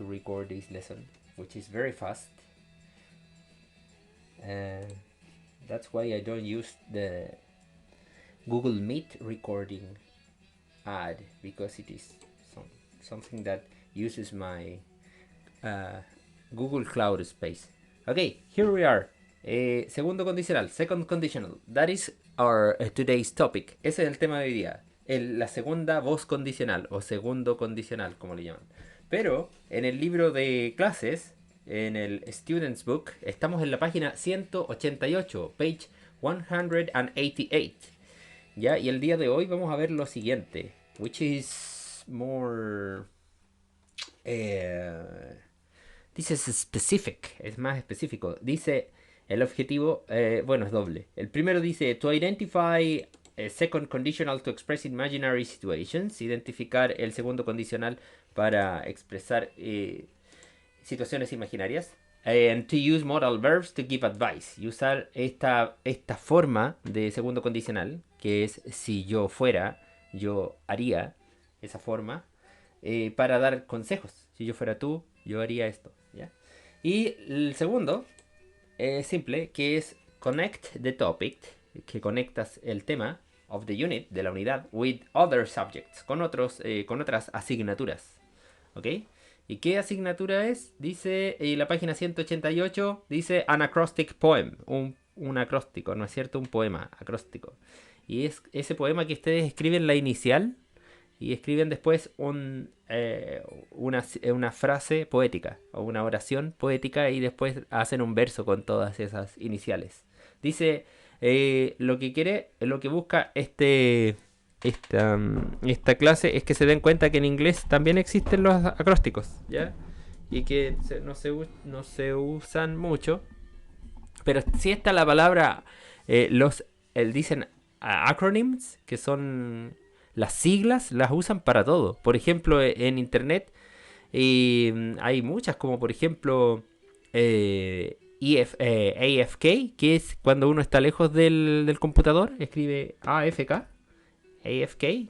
to record this lesson, which is very fast. That's why I don't use the Google Meet recording ad, because it is something that uses my Google Cloud space. Okay, here we are. Segundo condicional, second conditional. That is our today's topic. Ese es el tema de hoy día. La segunda voz condicional o segundo condicional, como le llaman. Pero en el libro de clases, en el Student's Book, estamos en la página 188, page 188. ¿Ya? Y el día de hoy vamos a ver lo siguiente, which is more... dice specific, es más específico. Dice el objetivo, bueno, es doble. El primero dice to identify a second conditional to express imaginary situations. Identificar el segundo condicional para expresar situaciones imaginarias. And to use modal verbs to give advice. Y usar esta forma de segundo condicional, que es si yo fuera, yo haría esa forma, para dar consejos. Si yo fuera tú, yo haría esto. ¿Ya? Y el segundo es simple, que es connect the topic, que conectas el tema of the unit, de la unidad, with other subjects, con otras asignaturas. ¿Ok? ¿Y qué asignatura es? Dice en la página 188, dice an acrostic poem, un acróstico, ¿no es cierto? Un poema acróstico. Y es ese poema que ustedes escriben la inicial y escriben después una frase poética o una oración poética y después hacen un verso con todas esas iniciales. Dice, lo que busca esta clase es que se den cuenta que en inglés también existen los acrósticos, ¿ya? Y que no se usan mucho, pero sí está la palabra, dicen acronyms, que son las siglas, las usan para todo. Por ejemplo, en internet hay muchas, como por ejemplo AFK, que es cuando uno está lejos del computador, escribe AFK,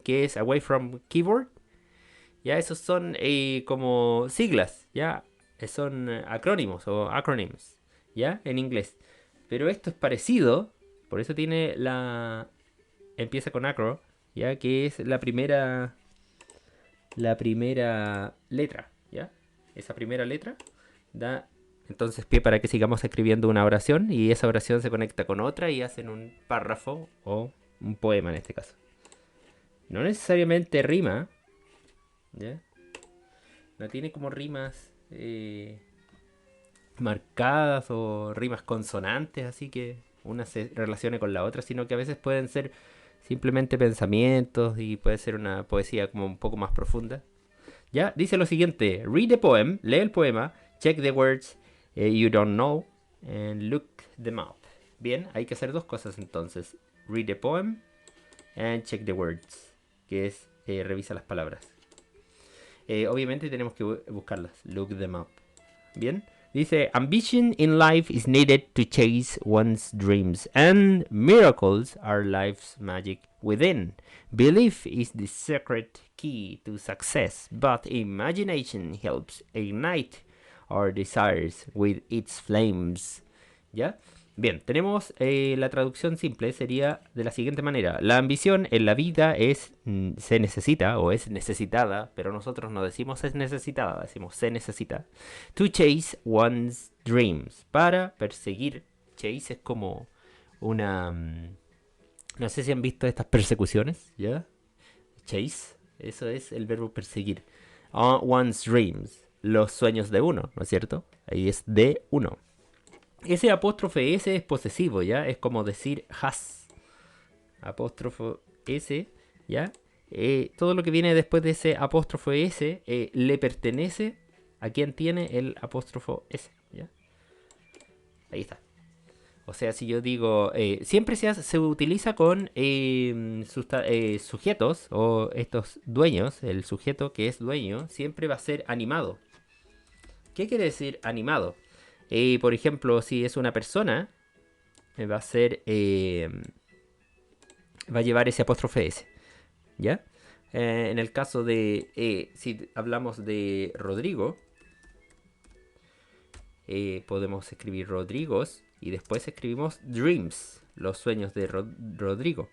que es Away from Keyboard. Ya, esos son como siglas, ya, son acrónimos o acronyms, ya, en inglés. Pero esto es parecido, por eso empieza con acro, ya, que es la primera letra, ya. Esa primera letra da entonces pie para que sigamos escribiendo una oración y esa oración se conecta con otra y hacen un párrafo o un poema en este caso. No necesariamente rima, ¿ya? No tiene como rimas marcadas o rimas consonantes, así que una se relacione con la otra, sino que a veces pueden ser simplemente pensamientos y puede ser una poesía como un poco más profunda. Ya, dice lo siguiente: read the poem, lee el poema, check the words you don't know, and look them up. Bien, hay que hacer dos cosas entonces: read the poem and check the words, que es revisa las palabras. Obviamente tenemos que buscarlas, look them up. Bien, dice ambition in life is needed to chase one's dreams, and miracles are life's magic within. Belief is the secret key to success, but imagination helps ignite our desires with its flames. ¿Ya? Bien, tenemos la traducción simple, sería de la siguiente manera: la ambición en la vida se necesita o es necesitada, pero nosotros no decimos es necesitada, decimos se necesita. To chase one's dreams, para perseguir. Chase es como una... no sé si han visto estas persecuciones, ¿ya? Chase, eso es el verbo perseguir. One's dreams, los sueños de uno, ¿no es cierto? Ahí es de uno. Ese apóstrofe S es posesivo, ¿ya? Es como decir has. Apóstrofo S, ¿ya? Todo lo que viene después de ese apóstrofo S le pertenece a quien tiene el apóstrofo S, ¿ya? Ahí está. O sea, si yo digo... siempre se utiliza con sujetos o estos dueños. El sujeto que es dueño siempre va a ser animado. ¿Qué quiere decir animado? Por ejemplo, si es una persona, va a ser... va a llevar ese apóstrofe S, ¿ya? En el caso de... si hablamos de Rodrigo, podemos escribir Rodrigos y después escribimos dreams, los sueños de Rodrigo.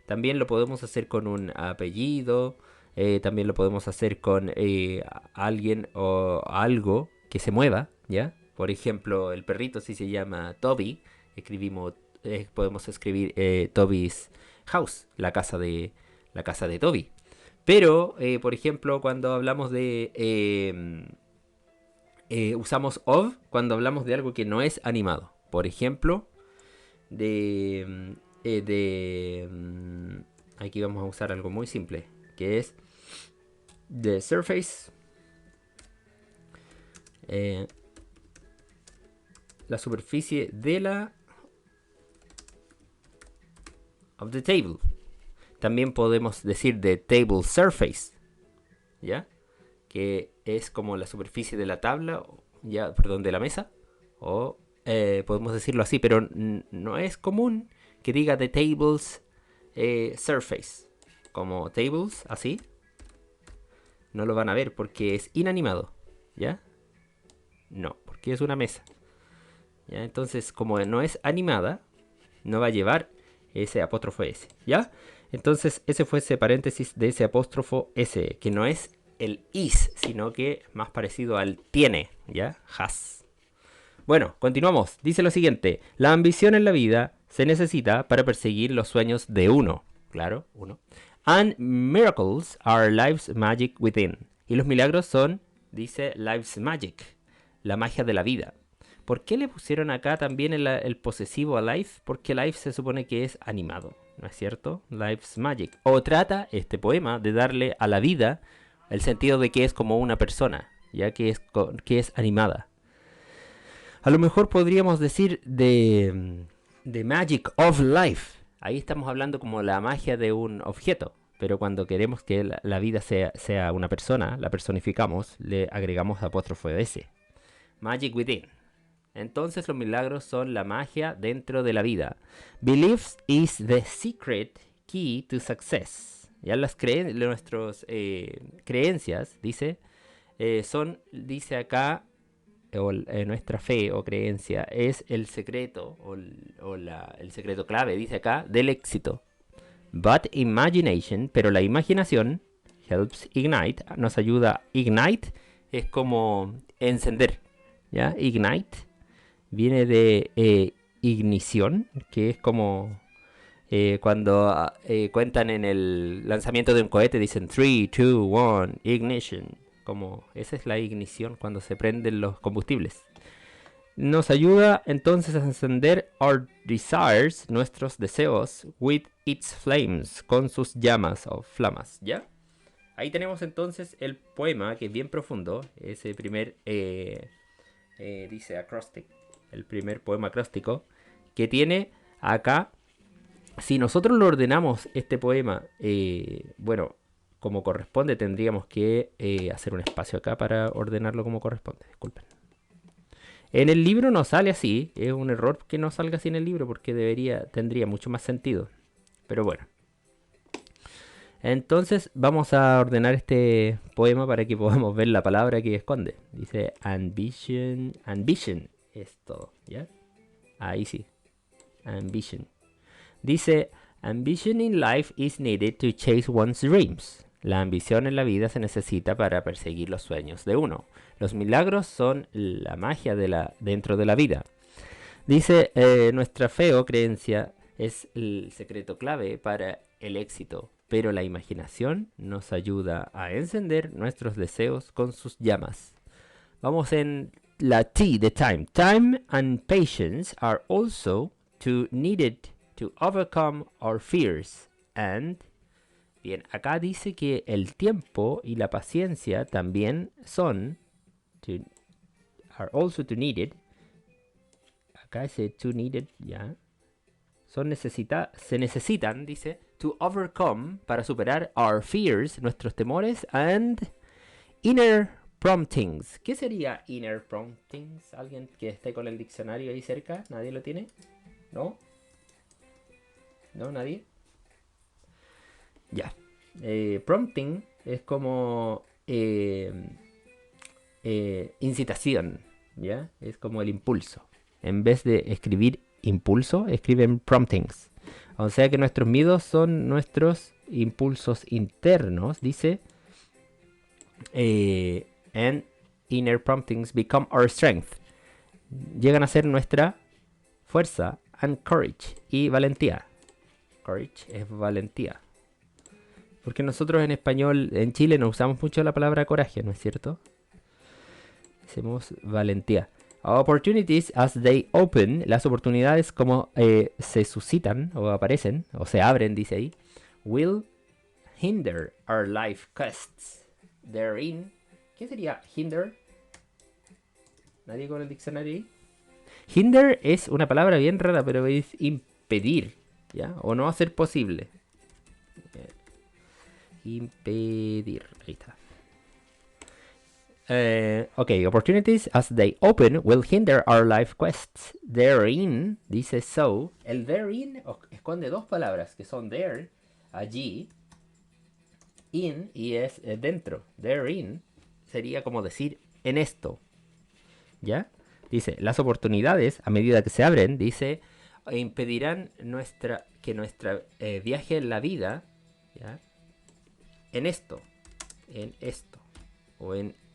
También lo podemos hacer con un apellido, también lo podemos hacer con alguien o algo que se mueva, ¿ya? Por ejemplo, el perrito si se llama Toby, escribimos, podemos escribir Toby's house, la casa de Toby. Pero, por ejemplo, cuando hablamos de usamos of cuando hablamos de algo que no es animado. Por ejemplo, aquí vamos a usar algo muy simple, que es the surface, la superficie de la of the table. También podemos decir the table surface, ¿ya? Que es como la superficie de la tabla, ya, perdón, de la mesa, o podemos decirlo así, pero no es común que diga the table's surface, como tables, así. No lo van a ver porque es inanimado, ¿ya? No, porque es una mesa, ¿ya? Entonces, como no es animada, no va a llevar ese apóstrofo S, ¿ya? Entonces, ese fue ese paréntesis de ese apóstrofo S, que no es el is, sino que más parecido al tiene, ¿ya? Has. Bueno, continuamos. Dice lo siguiente: la ambición en la vida se necesita para perseguir los sueños de uno. Claro, uno. And miracles are life's magic within. Y los milagros son, dice, life's magic, la magia de la vida. ¿Por qué le pusieron acá también el posesivo a life? Porque life se supone que es animado, ¿no es cierto? Life's magic. O trata este poema de darle a la vida el sentido de que es como una persona, ya que es animada. A lo mejor podríamos decir the magic of life. Ahí estamos hablando como la magia de un objeto. Pero cuando queremos que la vida sea una persona, la personificamos, le agregamos apóstrofo de S. Magic within. Entonces los milagros son la magia dentro de la vida. Beliefs is the secret key to success. Ya nuestras creencias, dice, dice acá, nuestra fe o creencia es el secreto el secreto clave, dice acá, del éxito. But imagination, pero la imaginación, helps ignite, nos ayuda. Ignite es como encender, ¿ya? Ignite viene de ignición, que es como cuando cuentan en el lanzamiento de un cohete, dicen 3, 2, 1, ignition. Como esa es la ignición cuando se prenden los combustibles. Nos ayuda entonces a encender our desires, nuestros deseos, with its flames, con sus llamas o flamas, ¿ya? Ahí tenemos entonces el poema, que es bien profundo, ese primer, dice acrostic, el primer poema acróstico, que tiene acá, si nosotros lo ordenamos este poema, bueno, como corresponde, tendríamos que hacer un espacio acá para ordenarlo como corresponde, disculpen. En el libro no sale así, es un error que no salga así en el libro porque tendría mucho más sentido. Pero bueno. Entonces vamos a ordenar este poema para que podamos ver la palabra que esconde. Dice ambition, ambition es todo, ¿ya? Ahí sí, ambition. Dice, ambition in life is needed to chase one's dreams. La ambición en la vida se necesita para perseguir los sueños de uno. Los milagros son la magia dentro de la vida. Dice, nuestra fe o creencia es el secreto clave para el éxito, pero la imaginación nos ayuda a encender nuestros deseos con sus llamas. Vamos en la T de time. Time and patience are also needed to overcome our fears. And, bien, acá dice que el tiempo y la paciencia también are also needed. Acá dice to needed, ya. Se necesitan, dice, to overcome, para superar our fears, nuestros temores, and inner promptings. ¿Qué sería inner promptings? ¿Alguien que esté con el diccionario ahí cerca? ¿Nadie lo tiene? ¿No? ¿No? ¿Nadie? Ya. Prompting es como incitación, ¿ya? Es como el impulso. En vez de escribir impulso, escriben promptings. O sea que nuestros miedos son nuestros impulsos internos, dice. And inner promptings become our strength. Llegan a ser nuestra fuerza, and courage, y valentía. Courage es valentía. Porque nosotros en español, en Chile, no usamos mucho la palabra coraje, ¿no es cierto? Decimos valentía. Opportunities as they open, las oportunidades como se suscitan o aparecen o se abren, dice ahí, will hinder our life quests. Therein, ¿qué sería hinder? ¿Nadie con el diccionario ahí? Hinder es una palabra bien rara, pero es impedir, ¿ya? O no hacer posible. Impedir, ahí está. Ok, opportunities as they open will hinder our life quests. Therein, dice so. El therein esconde dos palabras que son there, allí, in y es dentro. Therein sería como decir en esto. ¿Ya? Dice, las oportunidades a medida que se abren, dice, impedirán que nuestra viaje en la vida, ¿ya? En esto,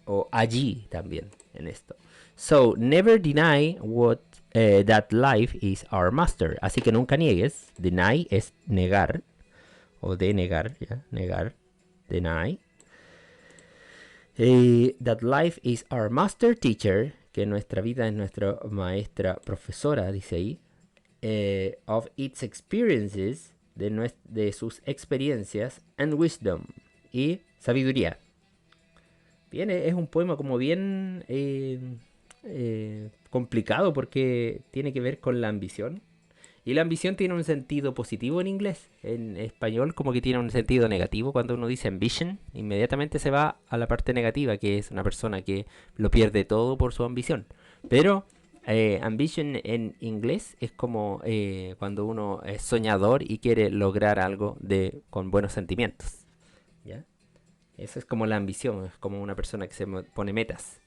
o allí también, en esto. So, never deny that life is our master. Así que nunca niegues. Deny es negar, o denegar, ¿ya? Negar, deny. That life is our master teacher, que nuestra vida es nuestra maestra profesora, dice ahí. Of its experiences, de sus experiencias, and wisdom, y sabiduría. Bien, es un poema como bien complicado porque tiene que ver con la ambición. Y la ambición tiene un sentido positivo en inglés. En español como que tiene un sentido negativo. Cuando uno dice ambition, inmediatamente se va a la parte negativa, que es una persona que lo pierde todo por su ambición. Pero ambition en inglés es como cuando uno es soñador y quiere lograr algo con buenos sentimientos. ¿Ya? Eso es como la ambición, es como una persona que se pone metas.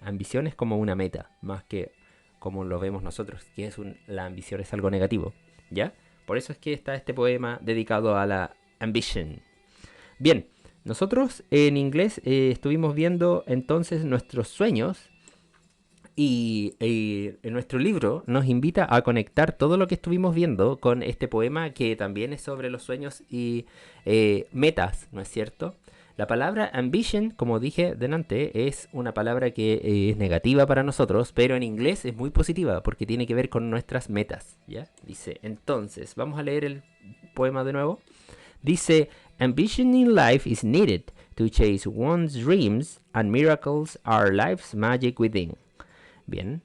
Ambición es como una meta, más que como lo vemos nosotros, que la ambición es algo negativo, ¿ya? Por eso es que está este poema dedicado a la ambition. Bien, nosotros en inglés estuvimos viendo entonces nuestros sueños y en nuestro libro nos invita a conectar todo lo que estuvimos viendo con este poema que también es sobre los sueños y metas, ¿no es cierto? La palabra ambition, como dije delante, es una palabra que es negativa para nosotros, pero en inglés es muy positiva porque tiene que ver con nuestras metas, ¿ya? Dice, entonces, vamos a leer el poema de nuevo. Dice, ambition in life is needed to chase one's dreams and miracles are life's magic within. Bien,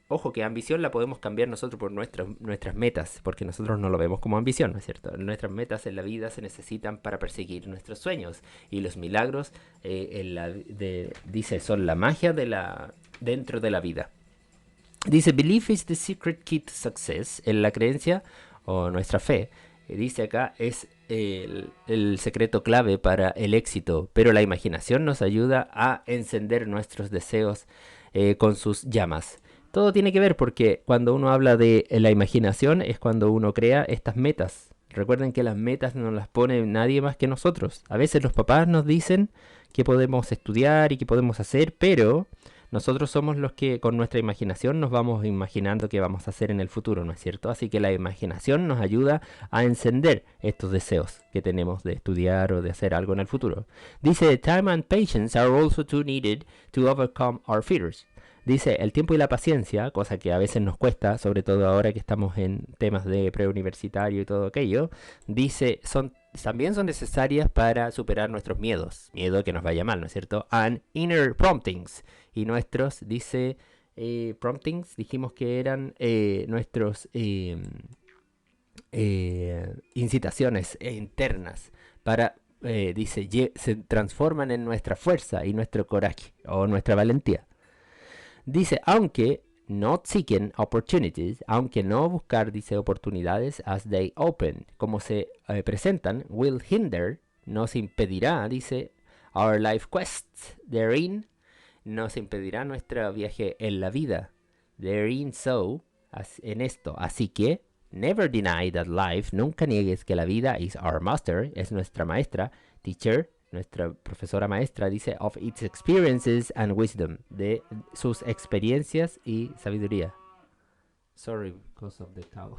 ojo que ambición la podemos cambiar nosotros por nuestras metas, porque nosotros no lo vemos como ambición, ¿no es cierto? Nuestras metas en la vida se necesitan para perseguir nuestros sueños y los milagros, dice, son la magia dentro de la vida. Dice, belief is the secret key to success, en la creencia o nuestra fe, dice acá, es el secreto clave para el éxito, pero la imaginación nos ayuda a encender nuestros deseos con sus llamas. Todo tiene que ver porque cuando uno habla de la imaginación es cuando uno crea estas metas. Recuerden que las metas no las pone nadie más que nosotros. A veces los papás nos dicen qué podemos estudiar y qué podemos hacer, pero nosotros somos los que con nuestra imaginación nos vamos imaginando qué vamos a hacer en el futuro, ¿no es cierto? Así que la imaginación nos ayuda a encender estos deseos que tenemos de estudiar o de hacer algo en el futuro. Dice, time and patience are also too needed to overcome our fears. Dice, el tiempo y la paciencia, cosa que a veces nos cuesta, sobre todo ahora que estamos en temas de preuniversitario y todo aquello, dice, también son necesarias para superar nuestros miedos. Miedo que nos vaya mal, ¿no es cierto? And inner promptings. Y nuestros, dice, promptings, dijimos que eran nuestros incitaciones internas para, dice, se transforman en nuestra fuerza y nuestro coraje o nuestra valentía. Dice, aunque not seeking opportunities, aunque no buscar, dice, oportunidades as they open, como se presentan, will hinder, nos impedirá, dice, our life quests therein, nos impedirá nuestro viaje en la vida. Therein so, en esto. Así que, never deny that life, nunca niegues que la vida is our master, es nuestra maestra, teacher, nuestra profesora maestra, dice, of its experiences and wisdom, de sus experiencias y sabiduría. Sorry, because of the cow.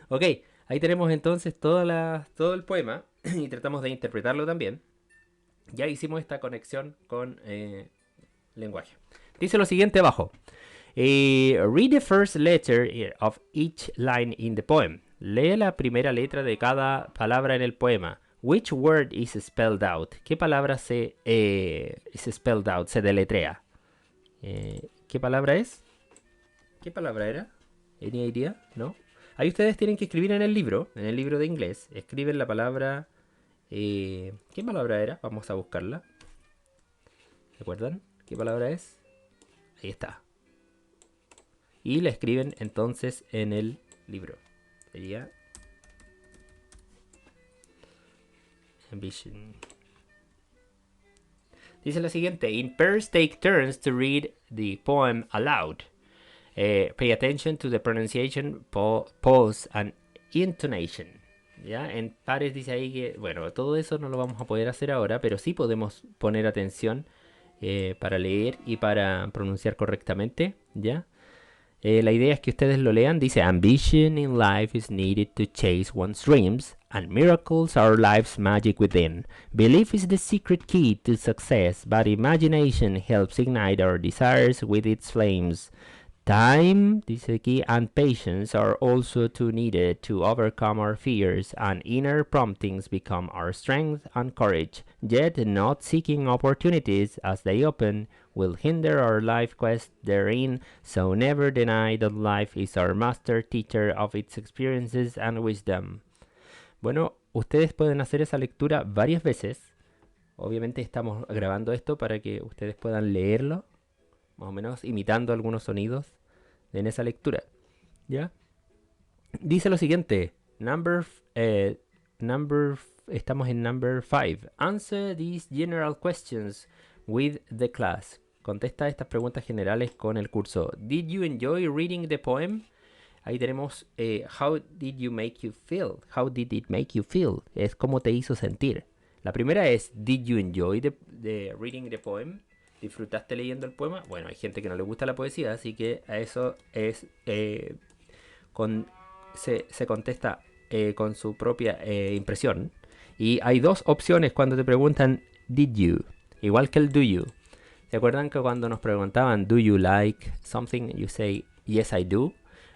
Ok, ahí tenemos entonces todo el poema y tratamos de interpretarlo también. Ya hicimos esta conexión con lenguaje. Dice lo siguiente abajo. Read the first letter of each line in the poem. Lee la primera letra de cada palabra en el poema. Which word is spelled out? ¿Qué palabra se spelled out? Se deletrea. ¿Qué palabra es? ¿Qué palabra era? ¿Any idea? ¿No? Ahí ustedes tienen que escribir en el libro de inglés. Escriben la palabra. ¿Qué palabra era? Vamos a buscarla. ¿Recuerdan? ¿Qué palabra es? Ahí está. Y la escriben entonces en el libro. Sería ambition. Dice la siguiente. In pairs take turns to read the poem aloud. Pay attention to the pronunciation, pause and intonation. ¿Ya? En pares dice ahí que, bueno, todo eso no lo vamos a poder hacer ahora, pero sí podemos poner atención para leer y para pronunciar correctamente, ¿ya? La idea es que ustedes lo lean. Dice, ambition in life is needed to chase one's dreams, and miracles are life's magic within. Belief is the secret key to success, but imagination helps ignite our desires with its flames. Time, dice aquí, and patience are also too needed to overcome our fears, and inner promptings become our strength and courage. Yet not seeking opportunities as they open will hinder our life quest therein, so never deny that life is our master teacher of its experiences and wisdom. Bueno, ustedes pueden hacer esa lectura varias veces. Obviamente estamos grabando esto para que ustedes puedan leerlo, más o menos imitando algunos sonidos en esa lectura. ¿Ya? Dice lo siguiente. Estamos en number 5. Answer these general questions with the class. Contesta estas preguntas generales con el curso. Did you enjoy reading the poem? Ahí tenemos how did you make you feel? How did it make you feel? Es cómo te hizo sentir. La primera es did you enjoy the reading the poem? ¿Disfrutaste leyendo el poema? Bueno, hay gente que no le gusta la poesía, así que a eso es se contesta con su propia impresión. Y hay dos opciones cuando te preguntan did you, igual que el do you. ¿Se acuerdan que cuando nos preguntaban do you like something, you say yes I do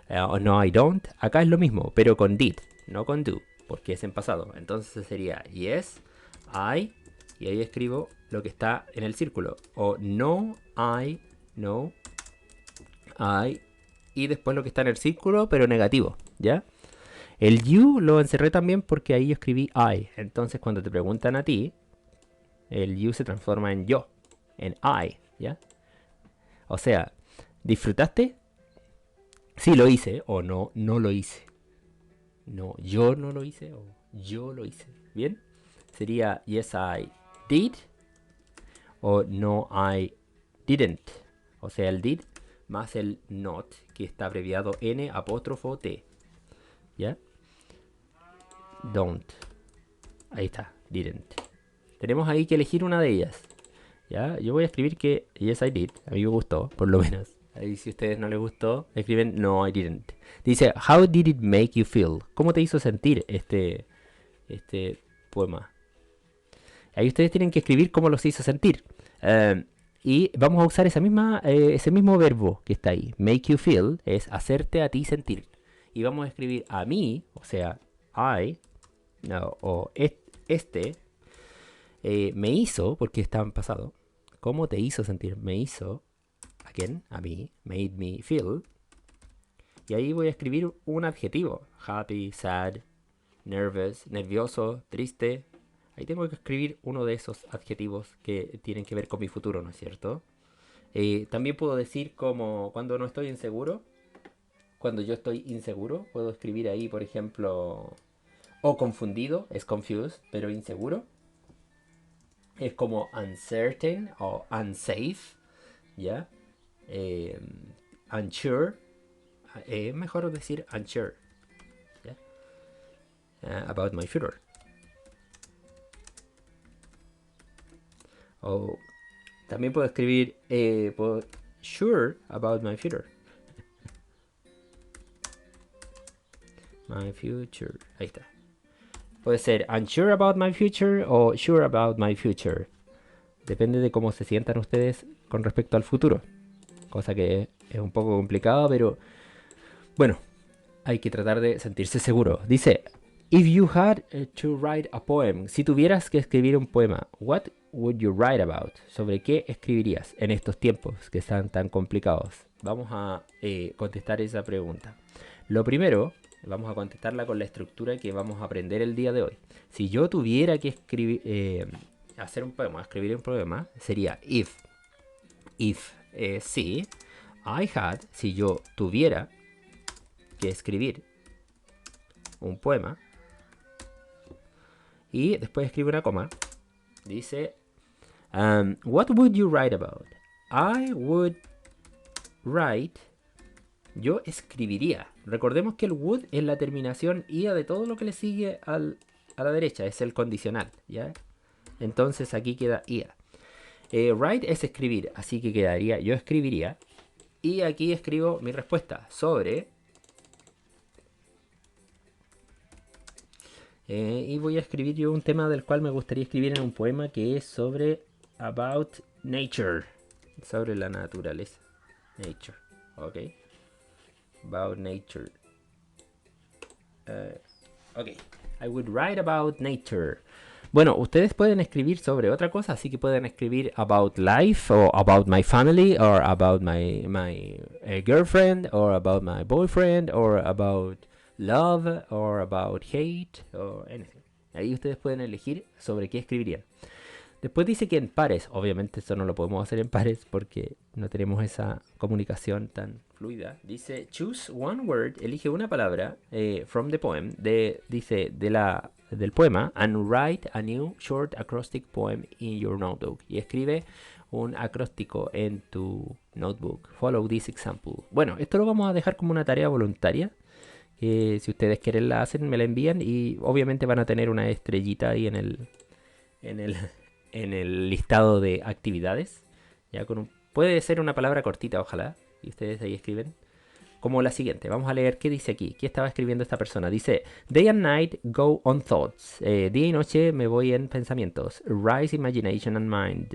o no I don't? Acá es lo mismo, pero con did, no con do, porque es en pasado. Entonces sería yes I, y ahí escribo lo que está en el círculo, o no I, no I, y después lo que está en el círculo, pero negativo, ¿ya? El you lo encerré también porque ahí yo escribí I. Entonces cuando te preguntan a ti, el you se transforma en yo, en I, ¿ya? O sea, ¿disfrutaste? Sí lo hice, o no, no lo hice. No, yo no lo hice, o yo lo hice. ¿Bien? Sería yes I did, o no I didn't. O sea, el did más el not, que está abreviado N apóstrofo T. ¿Ya? Don't. Ahí está, didn't. Tenemos ahí que elegir una de ellas. ¿Ya? Yo voy a escribir que yes I did. A mí me gustó, por lo menos. Ahí si a ustedes no les gustó, escriben no I didn't. Dice, how did it make you feel? ¿Cómo te hizo sentir este poema? Ahí ustedes tienen que escribir cómo los hizo sentir. Y vamos a usar ese mismo verbo que está ahí. Make you feel es hacerte a ti sentir. Y vamos a escribir a mí, o sea, I, no, o me hizo, porque está en pasado. ¿Cómo te hizo sentir? Me hizo, again, a mí, made me feel. Y ahí voy a escribir un adjetivo. Happy, sad, nervous, nervioso, triste. Ahí tengo que escribir uno de esos adjetivos que tienen que ver con mi futuro, ¿no es cierto? También puedo decir como cuando no estoy inseguro. Cuando yo estoy inseguro, puedo escribir ahí, por ejemplo, o confundido, es confused, pero inseguro. Es como uncertain o unsafe. ¿ya? Unsure, mejor decir unsure, ¿ya? About my future. O también puedo escribir sure about my future. My future. Ahí está. Puede ser unsure about my future o sure about my future. Depende de cómo se sientan ustedes con respecto al futuro. Cosa que es un poco complicado, pero bueno, hay que tratar de sentirse seguro. Dice, if you had to write a poem, si tuvieras que escribir un poema, what would you write about? ¿Sobre qué escribirías en estos tiempos que están tan complicados? Vamos a contestar esa pregunta. Lo primero, vamos a contestarla con la estructura que vamos a aprender el día de hoy. Si yo tuviera que escribir, hacer un poema, escribir un poema, sería if. If, si, I had, si yo tuviera que escribir un poema, y después escribe una coma, dice, what would you write about? I would write, yo escribiría. Recordemos que el would es la terminación ia de todo lo que le sigue a la derecha, es el condicional, ¿ya? Entonces aquí queda ia. Write es escribir, así que quedaría, yo escribiría, y aquí escribo mi respuesta sobre... y voy a escribir yo un tema del cual me gustaría escribir en un poema que es sobre about nature, sobre la naturaleza. Nature, ok. About nature. Ok, I would write about nature. Bueno, ustedes pueden escribir sobre otra cosa, así que pueden escribir about life, or about my family, or about my girlfriend, or about my boyfriend, or about love, or about hate, or anything. Ahí ustedes pueden elegir sobre qué escribirían. Después dice que en pares, obviamente esto no lo podemos hacer en pares porque no tenemos esa comunicación tan fluida. Dice, choose one word, elige una palabra from the poem, dice del poema, and write a new short acrostic poem in your notebook. Y escribe un acróstico en tu notebook. Follow this example. Bueno, esto lo vamos a dejar como una tarea voluntaria. Si ustedes quieren la hacen, me la envían y obviamente van a tener una estrellita ahí en el listado de actividades. Ya puede ser una palabra cortita, ojalá. Y ustedes ahí escriben. Como la siguiente. Vamos a leer qué dice aquí. ¿Qué estaba escribiendo esta persona? Dice, day and night go on thoughts. Día y noche me voy en pensamientos. Rise imagination and mind.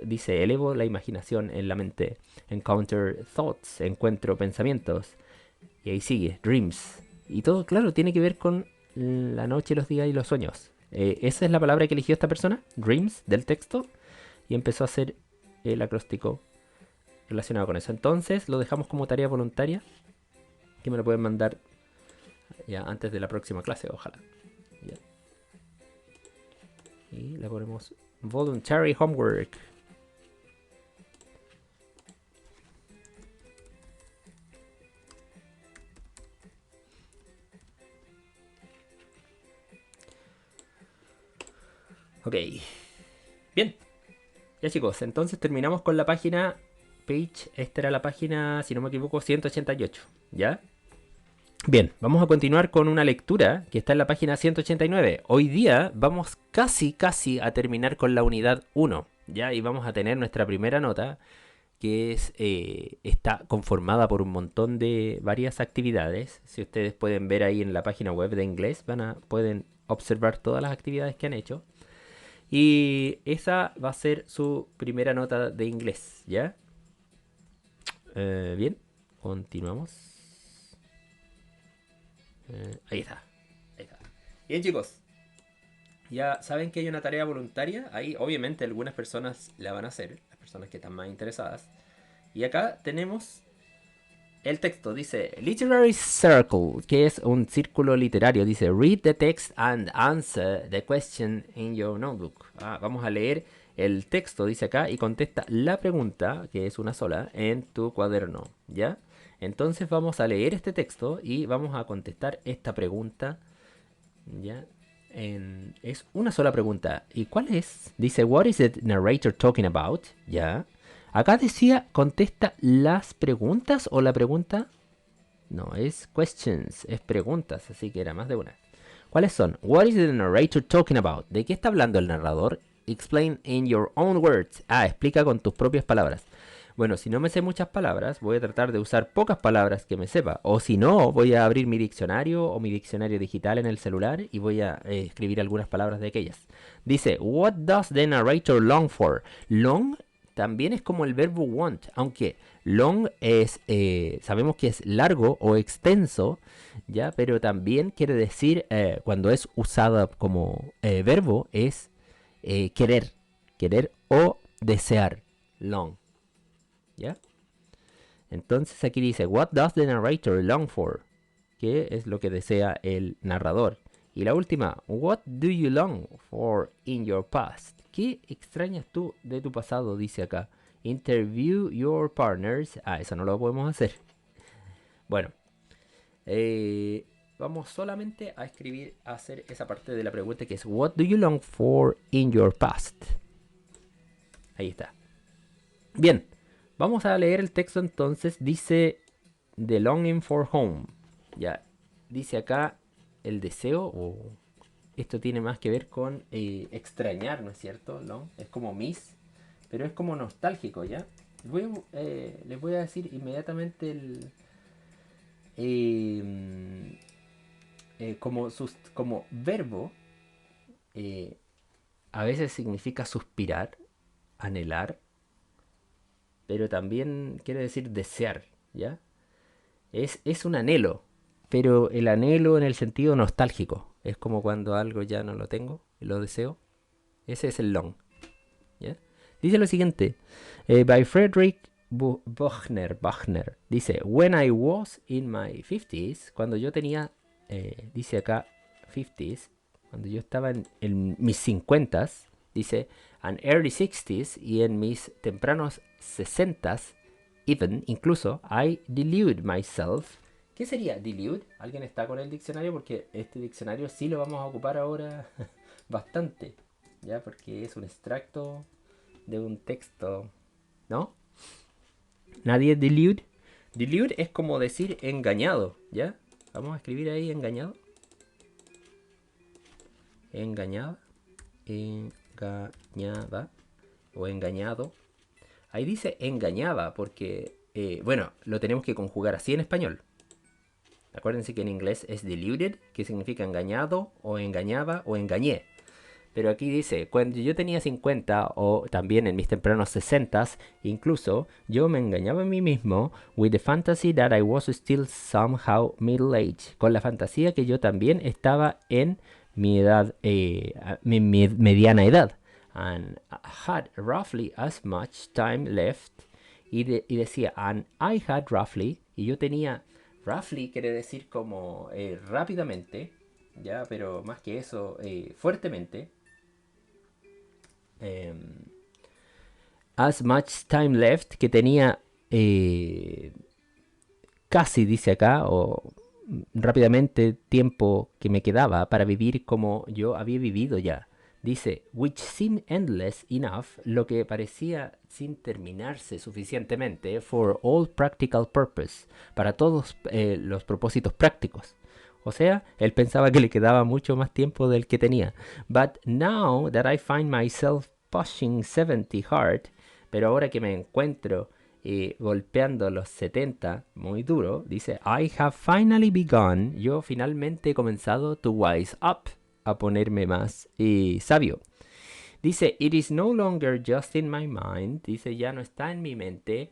Dice, elevo la imaginación en la mente. Encounter thoughts. Encuentro pensamientos. Y ahí sigue, dreams. Y todo, claro, tiene que ver con la noche, los días y los sueños. Esa es la palabra que eligió esta persona, dreams, del texto. Y empezó a hacer el acróstico relacionado con eso. Entonces lo dejamos como tarea voluntaria. Que me lo pueden mandar ya antes de la próxima clase, ojalá. Ya. Y le ponemos voluntary homework. Ok. Bien. Ya chicos, entonces terminamos con la página page. Esta era la página, si no me equivoco, 188. ¿Ya? Bien, vamos a continuar con una lectura que está en la página 189. Hoy día vamos casi a terminar con la unidad 1. ¿Ya? Y vamos a tener nuestra primera nota, que está conformada por un montón de varias actividades. Si ustedes pueden ver ahí en la página web de inglés, pueden observar todas las actividades que han hecho. Y esa va a ser su primera nota de inglés, ¿ya? Bien, continuamos. Ahí está. Bien, chicos. Ya saben que hay una tarea voluntaria. Ahí, obviamente, algunas personas la van a hacer. Las personas que están más interesadas. Y acá tenemos el texto. Dice, Literary Circle, que es un círculo literario. Dice, read the text and answer the question in your notebook. Vamos a leer el texto, dice acá, y contesta la pregunta, que es una sola, en tu cuaderno, ¿ya? Entonces vamos a leer este texto y vamos a contestar esta pregunta, ¿ya? Es una sola pregunta. ¿Y cuál es? Dice, what is the narrator talking about? ¿Ya? Acá decía, contesta las preguntas o la pregunta. No, es questions, es preguntas, así que era más de una. ¿Cuáles son? What is the narrator talking about? ¿De qué está hablando el narrador? Explain in your own words. Ah, explica con tus propias palabras. Bueno, si no me sé muchas palabras, voy a tratar de usar pocas palabras que me sepa. O si no, voy a abrir mi diccionario o mi diccionario digital en el celular y voy a escribir algunas palabras de aquellas. Dice, what does the narrator long for? Long también es como el verbo want, aunque long es, sabemos que es largo o extenso, ¿ya? Pero también quiere decir, cuando es usada como verbo, es querer, querer o desear, long, ¿ya? Entonces aquí dice, what does the narrator long for? ¿Qué es lo que desea el narrador? Y la última, what do you long for in your past? ¿Qué extrañas tú de tu pasado? Dice acá. Interview your partners. Ah, eso no lo podemos hacer. Bueno, vamos solamente a escribir, a hacer esa parte de la pregunta que es what do you long for in your past? Ahí está. Bien, vamos a leer el texto entonces. Dice the longing for home. Ya, dice acá el deseo o esto tiene más que ver con extrañar, ¿no es cierto? ¿No? Es como miss, pero es como nostálgico, ¿ya? Les voy a decir inmediatamente el como verbo. eh, a veces significa suspirar, anhelar, pero también quiere decir desear, ¿ya? Es un anhelo, pero el anhelo en el sentido nostálgico. Es como cuando algo ya no lo tengo y lo deseo. Ese es el long, ¿ya? Dice lo siguiente, by Friedrich Buchner. Dice, when I was in my 50s, cuando yo tenía, dice acá 50s, cuando yo estaba en mis 50s, dice, and early 60s, y en mis tempranos 60s, even, incluso, I delude myself. ¿Qué sería delude? ¿Alguien está con el diccionario? Porque este diccionario sí lo vamos a ocupar ahora bastante, ¿ya? Porque es un extracto de un texto, ¿no? ¿Nadie delude? Delude es como decir engañado, ¿ya? Vamos a escribir ahí engañado. Engañada. Engañada. O engañado. Ahí dice engañaba porque, bueno, lo tenemos que conjugar así en español. Acuérdense que en inglés es deluded, que significa engañado, o engañaba, o engañé. Pero aquí dice, cuando yo tenía 50 o también en mis tempranos 60, incluso yo me engañaba a mí mismo with the fantasy that I was still somehow middle age, con la fantasía que yo también estaba en mi edad, mi mediana edad, and had roughly as much time left, y decía, and I had roughly, y yo tenía, roughly quiere decir como rápidamente, ya, pero más que eso, fuertemente, as much time left, que tenía casi, dice acá, o rápidamente tiempo que me quedaba para vivir como yo había vivido ya. Dice, which seemed endless enough, lo que parecía sin terminarse suficientemente, for all practical purpose, para todos los propósitos prácticos. O sea, él pensaba que le quedaba mucho más tiempo del que tenía. But now that I find myself pushing 70 hard, pero ahora que me encuentro golpeando los 70 muy duro, dice, I have finally begun, yo finalmente he comenzado to wise up, a ponerme más sabio. Dice, it is no longer just in my mind, dice, ya no está en mi mente,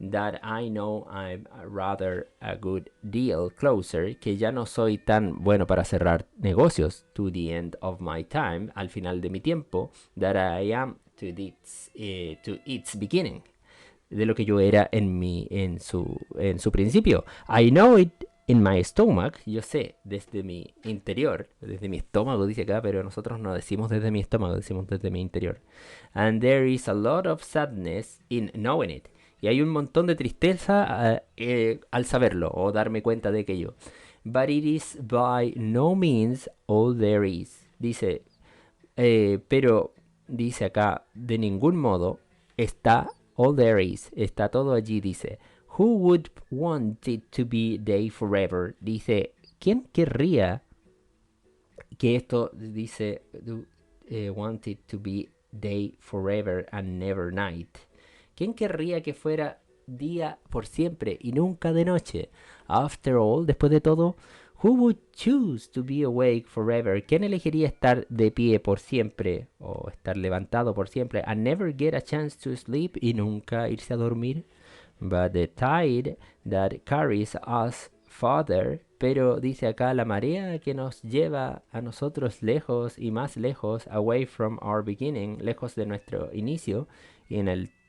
that I know I'm rather a good deal closer, que ya no soy tan bueno para cerrar negocios, to the end of my time, al final de mi tiempo, that I am to its beginning, de lo que yo era en su principio. I know it in my stomach, yo sé desde mi interior, desde mi estómago dice acá, pero nosotros no decimos desde mi estómago, decimos desde mi interior. And there is a lot of sadness in knowing it. Y hay un montón de tristeza al saberlo o darme cuenta de aquello. But it is by no means all there is. Dice, pero dice acá, de ningún modo está all there is. Está todo allí, dice. Who would want it to be day forever? Dice, ¿quién querría que esto dice want it to be day forever and never night? ¿Quién querría que fuera día por siempre y nunca de noche? After all, después de todo, who would choose to be awake forever? ¿Quién elegiría estar de pie por siempre o estar levantado por siempre and never get a chance to sleep y nunca irse a dormir? But the tide that carries us farther, pero dice acá la marea que nos lleva a nosotros lejos y más lejos, away from our beginning, lejos de nuestro inicio, y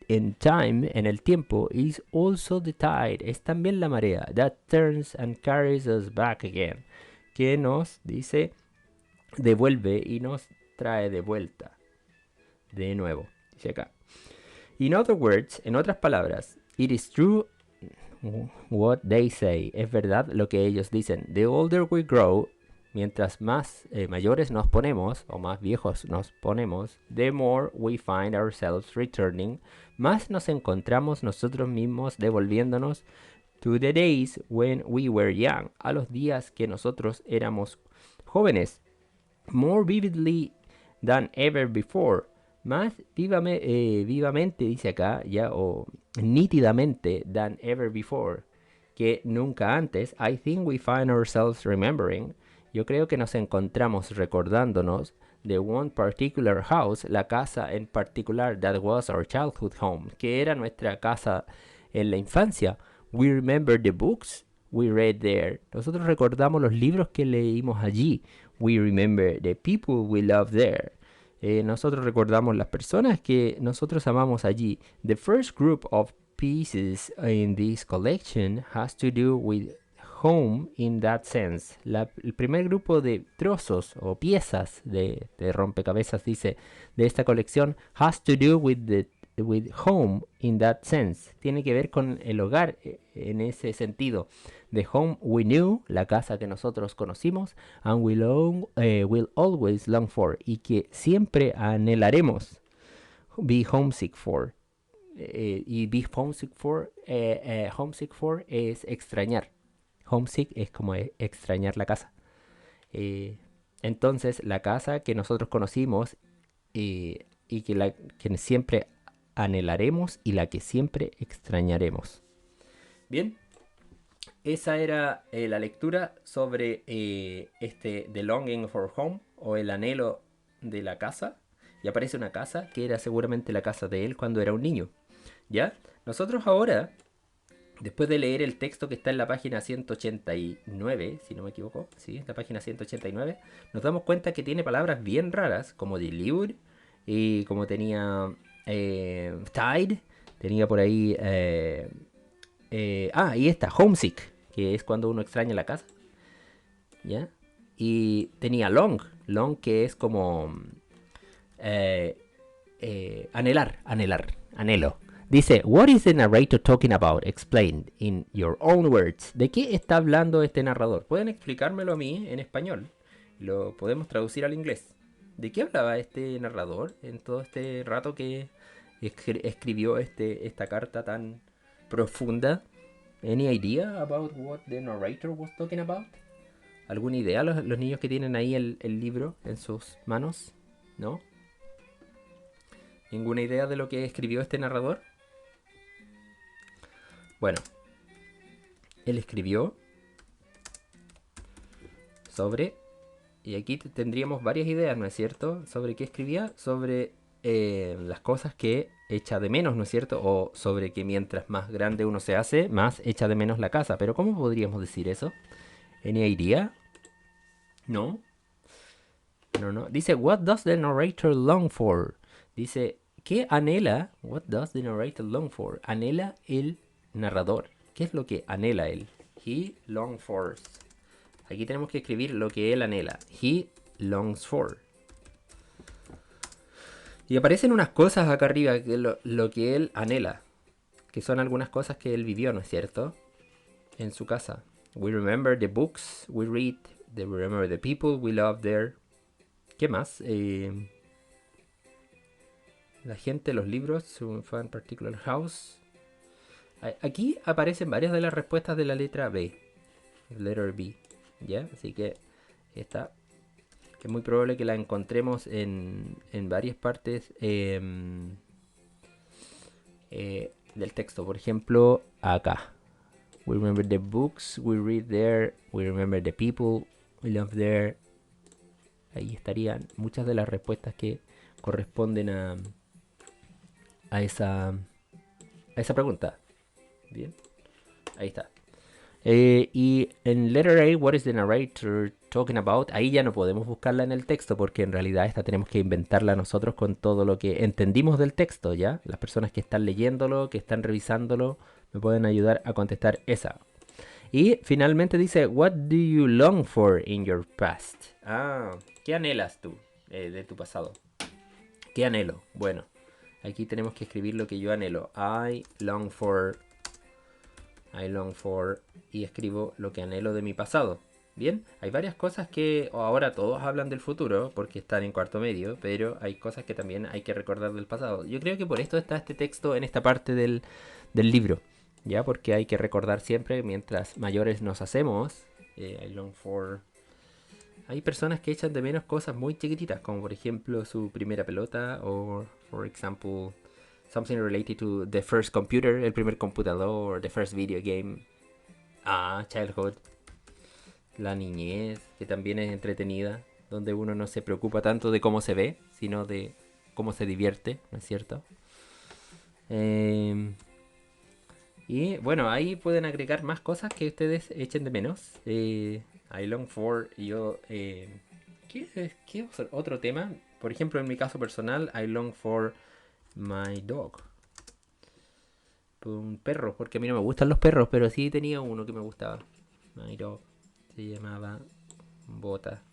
in time, en el tiempo, is also the tide, es también la marea, that turns and carries us back again, que nos, dice, devuelve y nos trae de vuelta, de nuevo, dice acá. In other words, en otras palabras, it is true what they say, es verdad lo que ellos dicen. The older we grow, mientras más mayores nos ponemos, o más viejos nos ponemos, the more we find ourselves returning, más nos encontramos nosotros mismos devolviéndonos to the days when we were young, a los días que nosotros éramos jóvenes, more vividly than ever before, más vivamente, dice acá, ya, o nítidamente than ever before, que nunca antes. I think we find ourselves remembering, yo creo que nos encontramos recordándonos de one particular house, la casa en particular that was our childhood home, que era nuestra casa en la infancia. We remember the books we read there. Nosotros recordamos los libros que leímos allí. We remember the people we loved there. Nosotros recordamos las personas que nosotros amamos allí. The first group of pieces in this collection has to do with home in that sense. El primer grupo de trozos o piezas de rompecabezas, dice, de esta colección has to do with home in that sense. Tiene que ver con el hogar en ese sentido. The home we knew, la casa que nosotros conocimos, and will always long for, y que siempre anhelaremos. Be homesick for. Y be homesick for es extrañar. Homesick es como extrañar la casa. Entonces, la casa que nosotros conocimos y que siempre anhelaremos y la que siempre extrañaremos. Bien, esa era la lectura sobre The Longing for Home, o el anhelo de la casa. Y aparece una casa que era seguramente la casa de él cuando era un niño. ¿Ya? Nosotros ahora, después de leer el texto que está en la página 189, si no me equivoco, sí, en la página 189, nos damos cuenta que tiene palabras bien raras, como delivered, y como tenía tide, tenía por ahí... y esta, homesick, que es cuando uno extraña la casa. ¿Ya? Y tenía long, que es como anhelo. Dice, what is the narrator talking about? Explain in your own words. ¿De qué está hablando este narrador? Pueden explicármelo a mí en español. Lo podemos traducir al inglés. ¿De qué hablaba este narrador en todo este rato que escribió esta carta tan profunda? Any idea about what the narrator was talking about? ¿Alguna idea los niños que tienen ahí el libro en sus manos? ¿No? ¿Ninguna idea de lo que escribió este narrador? Bueno, él escribió sobre, y aquí tendríamos varias ideas, ¿no es cierto? Sobre qué escribía, sobre las cosas que echa de menos, ¿no es cierto? O sobre que mientras más grande uno se hace, más echa de menos la casa. Pero ¿cómo podríamos decir eso? ¿Any idea? ¿No? No. Dice, what does the narrator long for? Dice, ¿qué anhela? What does the narrator long for? Anhela el narrador. ¿Qué es lo que anhela él? He longs for. Aquí tenemos que escribir lo que él anhela. He longs for. Y aparecen unas cosas acá arriba, que lo que él anhela. Que son algunas cosas que él vivió, ¿no es cierto? En su casa. We remember the books we read. We remember the people we love there. ¿Qué más? La gente, los libros, su fan particular house. Aquí aparecen varias de las respuestas de la letra B. Letter B. ¿Ya? Así que esta, que es muy probable que la encontremos en varias partes del texto. Por ejemplo, acá. We remember the books we read there. We remember the people we love there. Ahí estarían muchas de las respuestas que corresponden a esa pregunta. Bien, ahí está. Y en letter A, what is the narrator talking about? Ahí ya no podemos buscarla en el texto porque en realidad esta tenemos que inventarla nosotros con todo lo que entendimos del texto, ¿ya? Las personas que están leyéndolo, que están revisándolo, me pueden ayudar a contestar esa. Y finalmente dice, what do you long for in your past? ¿Qué anhelas tú de tu pasado? ¿Qué anhelo? Bueno, aquí tenemos que escribir lo que yo anhelo. I long for, y escribo lo que anhelo de mi pasado. Bien, hay varias cosas que ahora todos hablan del futuro porque están en cuarto medio, pero hay cosas que también hay que recordar del pasado. Yo creo que por esto está este texto en esta parte del libro, ¿ya? Porque hay que recordar siempre, mientras mayores nos hacemos, I long for... Hay personas que echan de menos cosas muy chiquititas, como por ejemplo su primera pelota, o, for example, something related to the first computer, el primer computador, the first video game. Childhood. La niñez, que también es entretenida, donde uno no se preocupa tanto de cómo se ve, sino de cómo se divierte, ¿no es cierto? Y bueno, ahí pueden agregar más cosas que ustedes echen de menos. I long for, yo... ¿Qué es otro tema? Por ejemplo, en mi caso personal, I long for my dog. Un perro, porque a mí no me gustan los perros, pero sí tenía uno que me gustaba. My dog. Se llamaba Bota.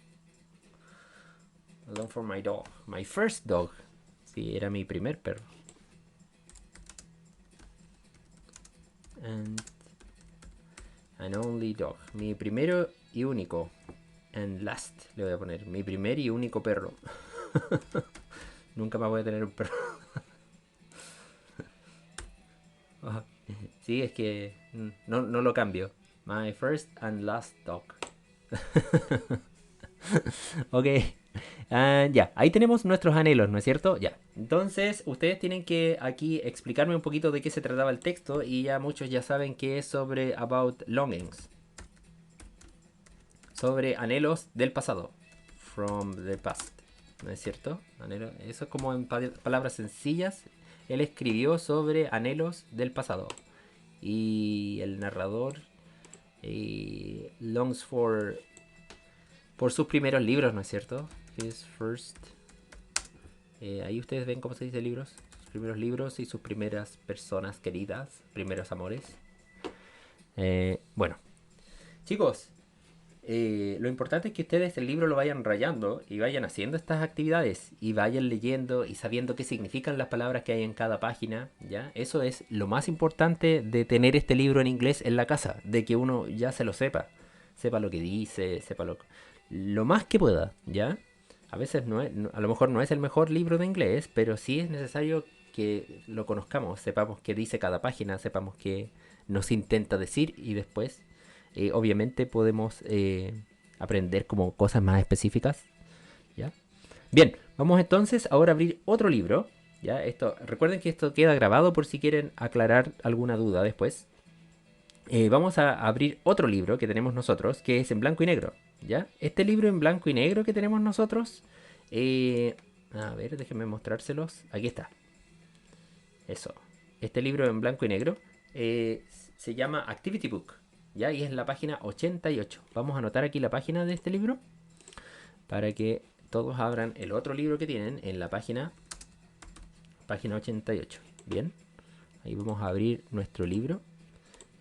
I long for my dog. My first dog. Sí, era mi primer perro. And an only dog. Mi primero y único. And last, le voy a poner. Mi primer y único perro. Nunca más voy a tener un perro. Sí, es que no lo cambio. My first and last dog. Ok. Ya, ahí tenemos nuestros anhelos, ¿no es cierto? Ya. Entonces, ustedes tienen que aquí explicarme un poquito de qué se trataba el texto y ya muchos ya saben que es sobre about longings. Sobre anhelos del pasado. From the past. ¿No es cierto? Anhelo, eso es como en palabras sencillas. Él escribió sobre anhelos del pasado. Y el narrador longs for sus primeros libros, ¿no es cierto? His first. Ahí ustedes ven cómo se dice libros. Sus primeros libros y sus primeras personas queridas. Primeros amores. Bueno. Chicos. Lo importante es que ustedes el libro lo vayan rayando y vayan haciendo estas actividades y vayan leyendo y sabiendo qué significan las palabras que hay en cada página, ¿ya? Eso es lo más importante de tener este libro en inglés en la casa, de que uno ya se lo sepa lo que dice, sepa lo más que pueda, ¿ya? A veces a lo mejor no es el mejor libro de inglés, pero sí es necesario que lo conozcamos, sepamos qué dice cada página, sepamos qué nos intenta decir y después obviamente podemos aprender como cosas más específicas, ¿ya? Bien, vamos entonces ahora a abrir otro libro, ¿ya? Recuerden que esto queda grabado por si quieren aclarar alguna duda después. Vamos a abrir otro libro que tenemos nosotros, que es en blanco y negro, ¿ya? Este libro en blanco y negro que tenemos nosotros, a ver, déjenme mostrárselos. Aquí está. Eso. Este libro en blanco y negro se llama Activity Book, ¿ya? Y es la página 88. Vamos a anotar aquí la página de este libro para que todos abran el otro libro que tienen en la página 88. Bien, ahí vamos a abrir nuestro libro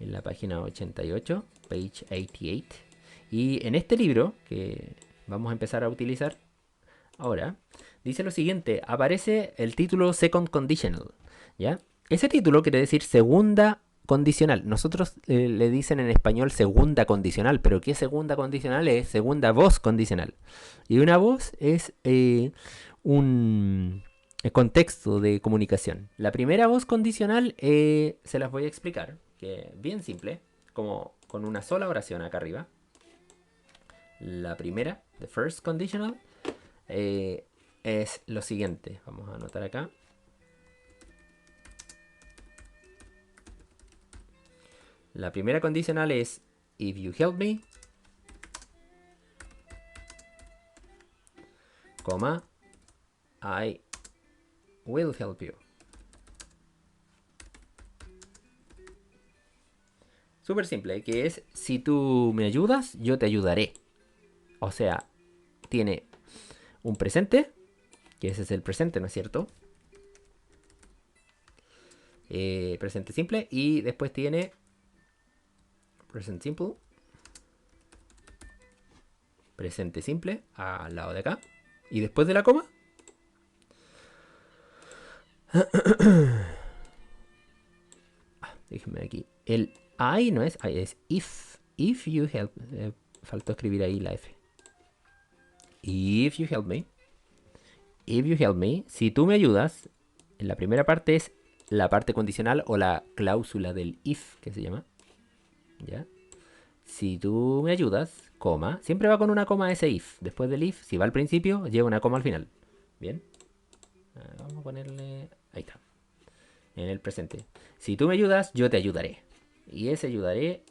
en la página 88, page 88. Y en este libro que vamos a empezar a utilizar ahora, dice lo siguiente: aparece el título Second Conditional, ¿ya? Ese título quiere decir segunda condicional. Nosotros le dicen en español segunda condicional, pero ¿qué segunda condicional es? Segunda voz condicional. Y una voz es contexto de comunicación. La primera voz condicional se las voy a explicar, que es bien simple, como con una sola oración acá arriba. La primera, the first conditional, es lo siguiente. Vamos a anotar acá. La primera condicional es if you help me, coma, I will help you. Súper simple, que es si tú me ayudas, yo te ayudaré. O sea, tiene un presente, que ese es el presente, ¿no es cierto? Presente simple, y después tiene present simple, presente simple al lado de acá, y después de la coma déjenme aquí, el I no es I, es if you help, faltó escribir ahí la F. If you help me, si tú me ayudas, en la primera parte es la parte condicional o la cláusula del if, que se llama, ¿ya? Si tú me ayudas, coma, siempre va con una coma ese if. Después del if, si va al principio, lleva una coma al final. Bien. Vamos a ponerle, ahí está, en el presente. Si tú me ayudas, yo te ayudaré. Y ese ayudaré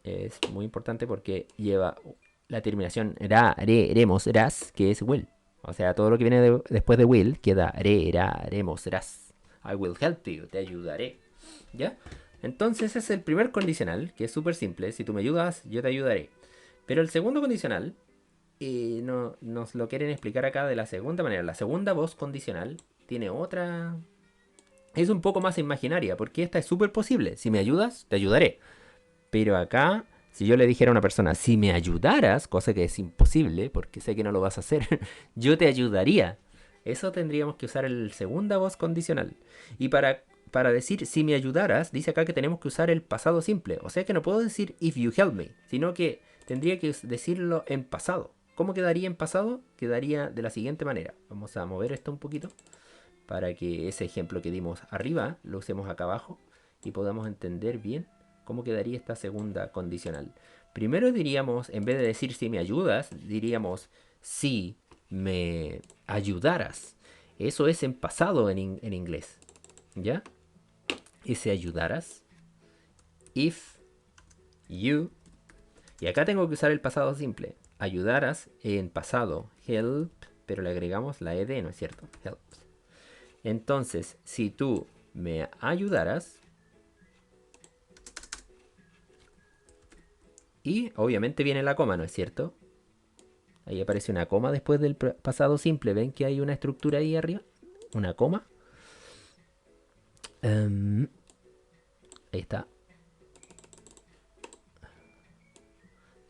es muy importante porque lleva la terminación ra, re, remos, ras, que es will. O sea, todo lo que viene después de will queda re, ra, remos, ras. I will help you, te ayudaré. ¿Ya? Entonces ese es el primer condicional, que es súper simple. Si tú me ayudas, yo te ayudaré. Pero el segundo condicional, no, nos lo quieren explicar acá de la segunda manera. La segunda voz condicional tiene otra... Es un poco más imaginaria, porque esta es súper posible. Si me ayudas, te ayudaré. Pero acá, si yo le dijera a una persona, si me ayudaras, cosa que es imposible, porque sé que no lo vas a hacer, yo te ayudaría. Eso tendríamos que usar el segunda voz condicional. Y para decir si me ayudaras, dice acá que tenemos que usar el pasado simple. O sea que no puedo decir if you help me, sino que tendría que decirlo en pasado. ¿Cómo quedaría en pasado? Quedaría de la siguiente manera. Vamos a mover esto un poquito para que ese ejemplo que dimos arriba lo usemos acá abajo y podamos entender bien cómo quedaría esta segunda condicional. Primero diríamos, en vez de decir si me ayudas, diríamos si me ayudaras. Eso es en pasado en inglés. ¿Ya? Ese ayudaras. If you. Y acá tengo que usar el pasado simple. Ayudaras en pasado. Help. Pero le agregamos la ed, ¿no es cierto? Help. Entonces, si tú me ayudaras. Y obviamente viene la coma, ¿no es cierto? Ahí aparece una coma después del pasado simple. ¿Ven que hay una estructura ahí arriba? Una coma. Ahí está.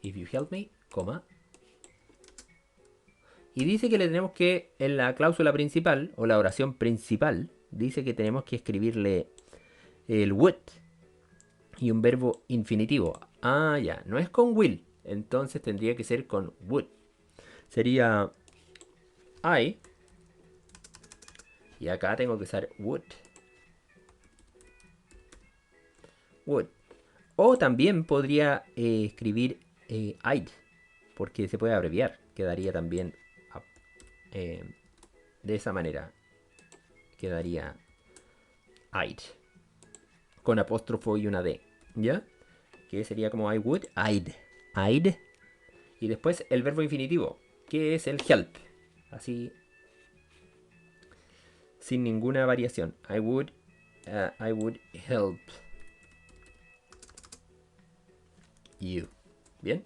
If you help me, coma. Y dice que le tenemos que, en la cláusula principal, o la oración principal, dice que tenemos que escribirle el would y un verbo infinitivo. Ah, ya, no es con will. Entonces tendría que ser con would. Sería I. Y acá tengo que usar would. Would. O también podría escribir I'd, porque se puede abreviar. Quedaría también de esa manera. Quedaría I'd. Con apóstrofo y una D. ¿Ya? Que sería como I would, I'd. I'd. Y después el verbo infinitivo, que es el help. Así. Sin ninguna variación. I would help you. ¿Bien?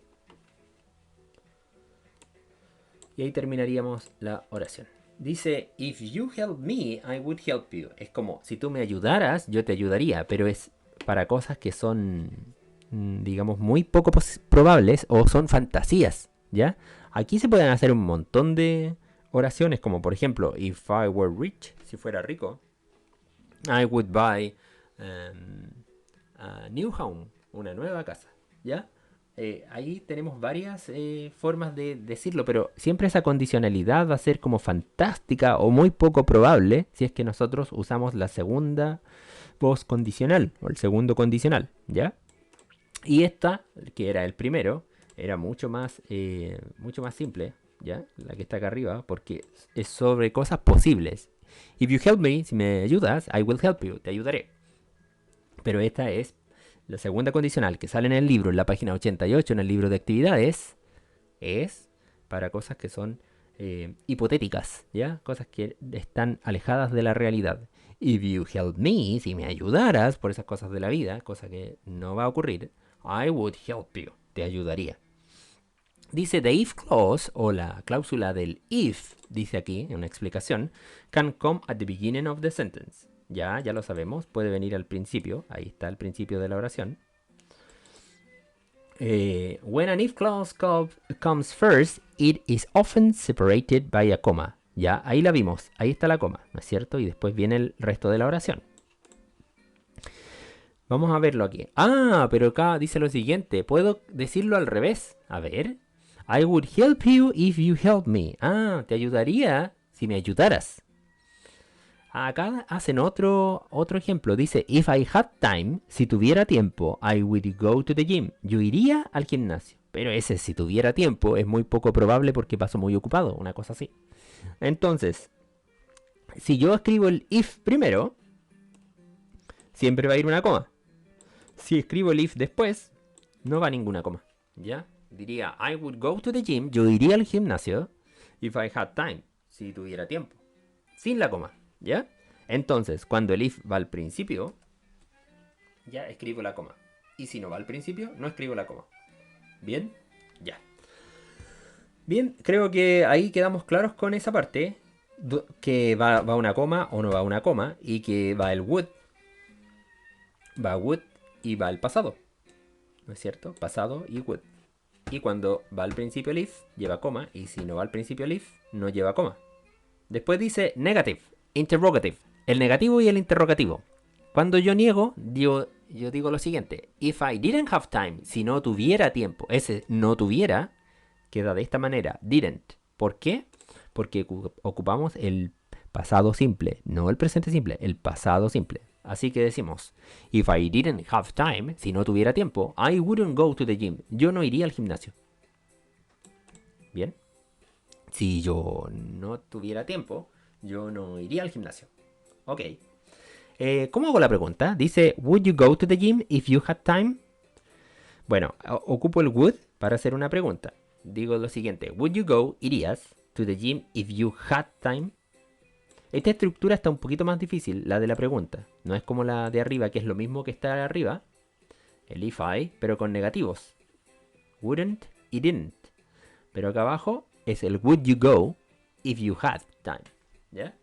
Y ahí terminaríamos la oración. Dice, if you help me, I would help you. Es como, si tú me ayudaras, yo te ayudaría. Pero es para cosas que son, digamos, muy poco probables o son fantasías, ¿ya? Aquí se pueden hacer un montón de oraciones, como por ejemplo, if I were rich, si fuera rico, I would buy a new home, una nueva casa, ¿ya? ahí tenemos varias formas de decirlo, pero siempre esa condicionalidad va a ser como fantástica o muy poco probable si es que nosotros usamos la segunda voz condicional o el segundo condicional, ¿ya? Y esta, que era el primero, era mucho más simple, ¿ya? La que está acá arriba, porque es sobre cosas posibles. If you help me, si me ayudas, I will help you, te ayudaré. Pero esta es la segunda condicional que sale en el libro, en la página 88, en el libro de actividades, es para cosas que son hipotéticas, ¿ya? Cosas que están alejadas de la realidad. If you help me, si me ayudaras por esas cosas de la vida, cosa que no va a ocurrir, I would help you, te ayudaría. Dice the if clause o la cláusula del if, dice aquí en una explicación, can come at the beginning of the sentence. Ya lo sabemos, puede venir al principio, ahí está el principio de la oración. When an if clause comes first, it is often separated by a comma. Ya, ahí la vimos, ahí está la coma, ¿no es cierto? Y después viene el resto de la oración. Vamos a verlo aquí. Ah, pero acá dice lo siguiente, puedo decirlo al revés. A ver. I would help you if you help me. Ah, te ayudaría si me ayudaras. Acá hacen otro ejemplo. Dice, if I had time, si tuviera tiempo, I would go to the gym. Yo iría al gimnasio. Pero ese si tuviera tiempo es muy poco probable porque paso muy ocupado, una cosa así. Entonces, si yo escribo el if primero, siempre va a ir una coma. Si escribo el if después, no va ninguna coma. ¿Ya? Diría, I would go to the gym. Yo iría al gimnasio if I had time. Si tuviera tiempo. Sin la coma. ¿Ya? Entonces, cuando el if va al principio, ya escribo la coma. Y si no va al principio, no escribo la coma. ¿Bien? Ya. Bien, creo que ahí quedamos claros con esa parte. Que va una coma o no va una coma. Y que va el would. Va would y va el pasado. ¿No es cierto? Pasado y would. Y cuando va al principio el if, lleva coma. Y si no va al principio el if, no lleva coma. Después dice negative. Interrogative, el negativo y el interrogativo. Cuando yo niego, yo digo lo siguiente. If I didn't have time, si no tuviera tiempo. Ese no tuviera queda de esta manera. Didn't. ¿Por qué? Porque ocupamos el pasado simple. No el presente simple, el pasado simple. Así que decimos, if I didn't have time, si no tuviera tiempo, I wouldn't go to the gym. Yo no iría al gimnasio. ¿Bien? Si yo no tuviera tiempo, yo no iría al gimnasio. Ok. ¿Cómo hago la pregunta? Dice, would you go to the gym if you had time? Bueno, ocupo el would para hacer una pregunta. Digo lo siguiente. Would you go, irías, to the gym if you had time? Esta estructura está un poquito más difícil, la de la pregunta. No es como la de arriba, que es lo mismo que está arriba. El if I, pero con negativos. Wouldn't y didn't. Pero acá abajo es el would you go if you had time. ¿Ya?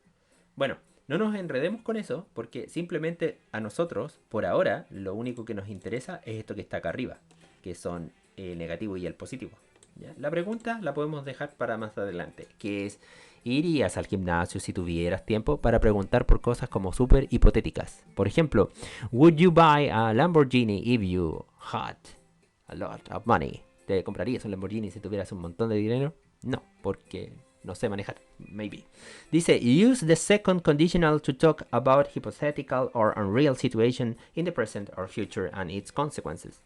Bueno, no nos enredemos con eso porque simplemente a nosotros, por ahora, lo único que nos interesa es esto que está acá arriba, que son el negativo y el positivo. ¿Ya? La pregunta la podemos dejar para más adelante, que es, ¿irías al gimnasio si tuvieras tiempo? Para preguntar por cosas como súper hipotéticas. Por ejemplo, ¿would you buy a Lamborghini if you had a lot of money? ¿Te comprarías un Lamborghini si tuvieras un montón de dinero? No, porque no sé manejar, maybe. Dice, use the second conditional to talk about hypothetical or unreal situation in the present or future and its consequences.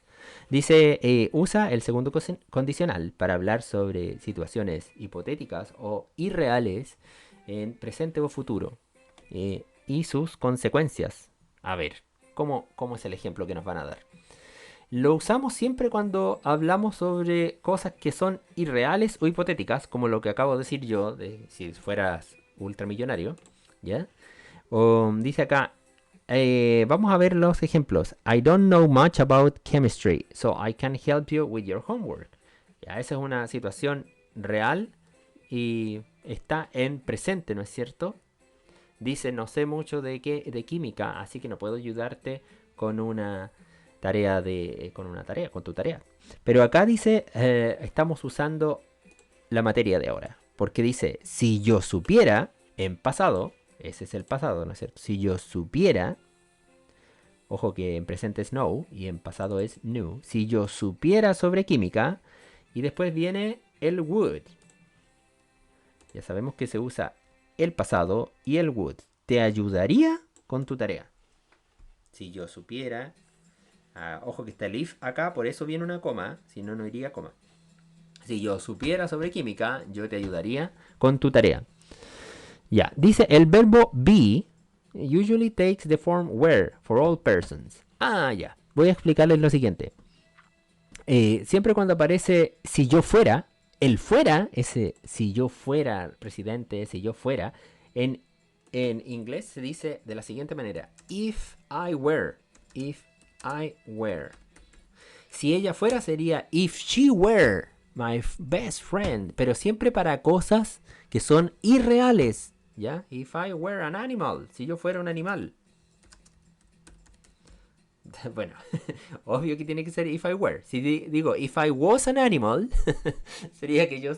Dice, usa el segundo condicional para hablar sobre situaciones hipotéticas o irreales en presente o futuro y sus consecuencias. A ver, ¿cómo es el ejemplo que nos van a dar? Lo usamos siempre cuando hablamos sobre cosas que son irreales o hipotéticas, como lo que acabo de decir yo, de si fueras ultramillonario, ¿ya? Dice acá, vamos a ver los ejemplos. I don't know much about chemistry, so I can help you with your homework. Ya, esa es una situación real y está en presente, ¿no es cierto? Dice, no sé mucho de química, así que no puedo ayudarte con una con tu tarea. Pero acá dice, estamos usando la materia de ahora. Porque dice, si yo supiera, en pasado, ese es el pasado, ¿no es cierto? Si yo supiera, Ojo que en presente es know y en pasado es knew. Si yo supiera sobre química. Y después viene el would. Ya sabemos que se usa el pasado y el would. Te ayudaría con tu tarea. Si yo supiera. Ojo que está el if acá, por eso viene una coma. Si no, no iría coma. Si yo supiera sobre química, yo te ayudaría con tu tarea. Ya, dice el verbo be usually takes the form were for all persons. Ya. Voy a explicarles lo siguiente. Siempre cuando aparece si yo fuera, el fuera, ese si yo fuera presidente, si yo fuera, en inglés se dice de la siguiente manera: if I were, if I were. Si ella fuera sería if she were my best friend, pero siempre para cosas que son irreales, ¿ya? If I were an animal, si yo fuera un animal. Bueno, obvio que tiene que ser if I were. Si digo if I was an animal, sería que yo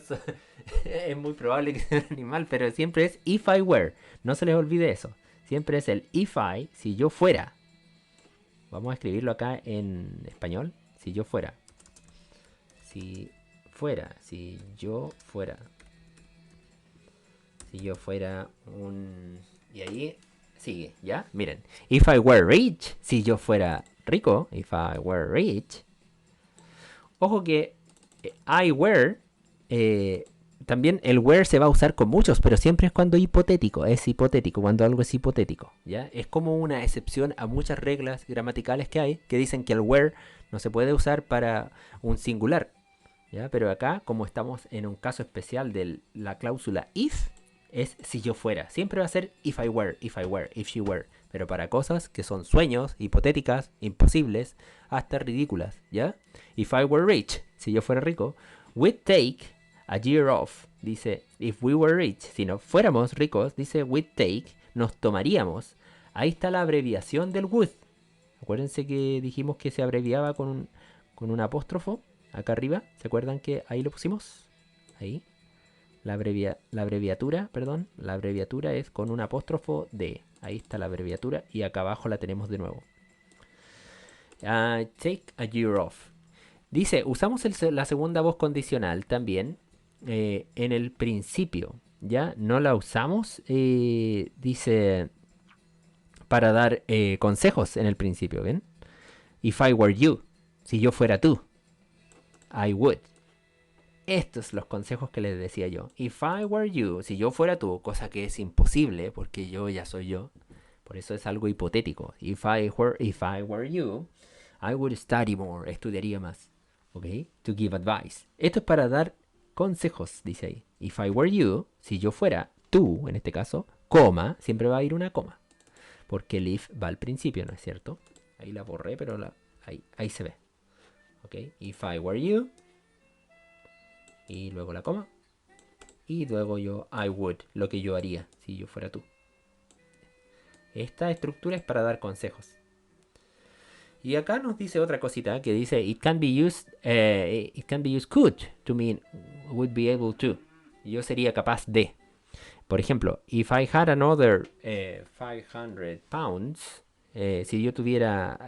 es muy probable que sea un animal, pero siempre es if I were. No se les olvide eso. Siempre es el if I, si yo fuera. Vamos a escribirlo acá en español. Si yo fuera. Si fuera. Si yo fuera. Si yo fuera un... Y ahí sigue, ¿ya? Miren. If I were rich. Si yo fuera rico. If I were rich. Ojo que I were... también el were se va a usar con muchos, pero siempre es cuando hipotético, es hipotético, cuando algo es hipotético, ¿ya? Es como una excepción a muchas reglas gramaticales que hay, que dicen que el were no se puede usar para un singular, ¿ya? Pero acá, como estamos en un caso especial de la cláusula if, es si yo fuera. Siempre va a ser if I were, if I were, if she were. Pero para cosas que son sueños, hipotéticas, imposibles, hasta ridículas, ¿ya? If I were rich, si yo fuera rico, we'd take a year off. Dice, if we were rich, si no fuéramos ricos, dice we'd take, nos tomaríamos. Ahí está la abreviación del would. Acuérdense que dijimos que se abreviaba con un apóstrofo acá arriba. ¿Se acuerdan que ahí lo pusimos? Ahí. La abreviatura es con un apóstrofo de. Ahí está la abreviatura y acá abajo la tenemos de nuevo. Take a year off. Dice, usamos la segunda voz condicional también en el principio. ¿Ya? No la usamos, dice, para dar consejos en el principio, ¿ven? If I were you, si yo fuera tú, I would. Estos son los consejos que les decía yo. If I were you, si yo fuera tú, cosa que es imposible porque yo ya soy yo. Por eso es algo hipotético. If I were you, I would study more, estudiaría más. ¿Ok? To give advice. Esto es para dar consejos, dice ahí. If I were you, si yo fuera tú, en este caso, coma, siempre va a ir una coma. Porque el if va al principio, ¿no es cierto? Ahí la borré, pero ahí se ve. ¿Ok? If I were you. Y luego la coma. Y luego I would, lo que yo haría si yo fuera tú. Esta estructura es para dar consejos. Y acá nos dice otra cosita que dice it can be used could to mean would be able to. Yo sería capaz de. Por ejemplo, if I had another 500 pounds, si yo tuviera